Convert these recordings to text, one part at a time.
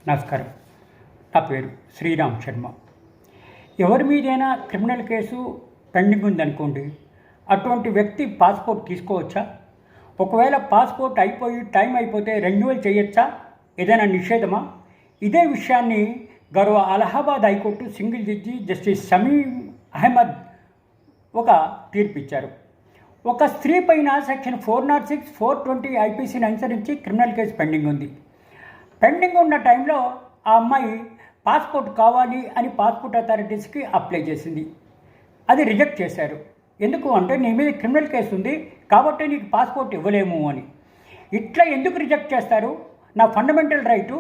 నమస్కారం. నా పేరు శ్రీరామ్ శర్మ. ఎవరి మీదైనా క్రిమినల్ కేసు పెండింగ్ ఉందనుకోండి, అటువంటి వ్యక్తి పాస్పోర్ట్ తీసుకోవచ్చా? ఒకవేళ పాస్పోర్ట్ అయిపోయి టైం అయిపోతే రెన్యువల్ చేయొచ్చా? ఏదైనా నిషేధమా? ఇదే విషయాన్ని గౌరవ Allahabad high court single judge justice Shamim Ahmed ఒక తీర్పు ఇచ్చారు. ఒక స్త్రీ పైన సెక్షన్ 406, 420 ఐపీసీని అనుసరించి క్రిమినల్ కేసు పెండింగ్ ఉంది. పెండింగ్ ఉన్న టైంలో ఆ అమ్మాయి పాస్పోర్ట్ కావాలి అని పాస్పోర్ట్ అథారిటీస్కి అప్లై చేసింది. అది రిజెక్ట్ చేశారు. ఎందుకు అంటే నీ మీద క్రిమినల్ కేసు ఉంది కాబట్టి నీకు పాస్పోర్ట్ ఇవ్వలేము అని. ఇట్లా ఎందుకు రిజెక్ట్ చేస్తారు? నా ఫండమెంటల్ రైటు,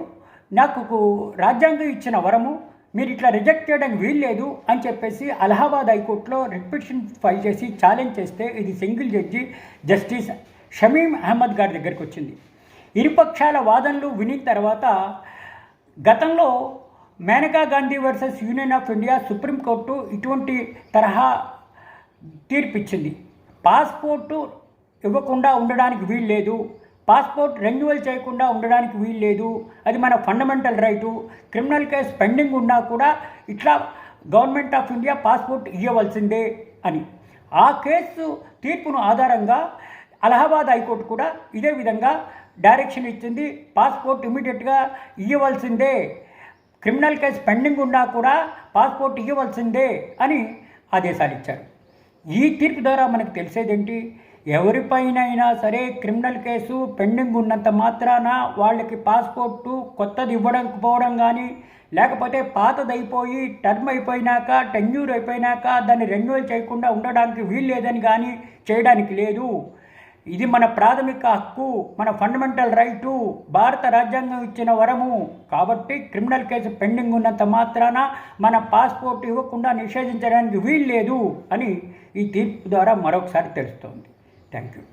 నాకు రాజ్యాంగం ఇచ్చిన వరము, మీరు ఇట్లా రిజెక్ట్ చేయడానికి వీల్లేదు అని చెప్పేసి అలహాబాద్ హైకోర్టులో రిపిటిషన్ ఫైల్ చేసి ఛాలెంజ్ చేస్తే ఇది single judge justice Shamim Ahmed గారి దగ్గరికి వచ్చింది. ఇరుపక్షాల వాదనలు విని తర్వాత గతంలో Maneka Gandhi versus union of India supreme court ఇటువంటి తరహా తీర్పిచ్చింది. పాస్పోర్టు ఇవ్వకుండా ఉండడానికి వీల్లేదు, పాస్పోర్ట్ రెన్యువల్ చేయకుండా ఉండడానికి వీల్లేదు, అది మన fundamental right. Criminal case pending ఉన్నా కూడా ఇట్లా గవర్నమెంట్ ఆఫ్ ఇండియా పాస్పోర్ట్ ఇవ్వవలసిందే అని. ఆ కేసు తీర్పును ఆధారంగా అలహాబాద్ హైకోర్టు కూడా ఇదే విధంగా డైరెక్షన్ ఇచ్చింది. పాస్పోర్ట్ ఇమీడియట్గా ఇవ్వవలసిందే, క్రిమినల్ కేసు పెండింగ్ ఉన్నా కూడా పాస్పోర్ట్ ఇవ్వవలసిందే అని ఆదేశాలు ఇచ్చారు. ఈ తీర్పు ద్వారా మనకు తెలిసేదేంటి? ఎవరిపైనైనా సరే క్రిమినల్ కేసు పెండింగ్ ఉన్నంత మాత్రాన వాళ్ళకి పాస్పోర్టు కొత్తది ఇవ్వకపోవడం కానీ, లేకపోతే పాతదైపోయి టర్మ్ అయిపోయినాక, టెన్యూర్ అయిపోయినాక దాన్ని రెన్యువల్ చేయకుండా ఉండడానికి వీల్లేదని కానీ చేయడానికి లేదు. ఇది మన ప్రాథమిక హక్కు, మన ఫండమెంటల్ రైటు, భారత రాజ్యాంగం ఇచ్చిన వరము. కాబట్టి క్రిమినల్ కేసు పెండింగ్ ఉన్నంత మాత్రాన మన పాస్పోర్ట్ ఇవ్వకుండా నిషేధించడానికి వీల్లేదు అని ఈ తీర్పు ద్వారా మరొకసారి తెలుస్తోంది. Thank you.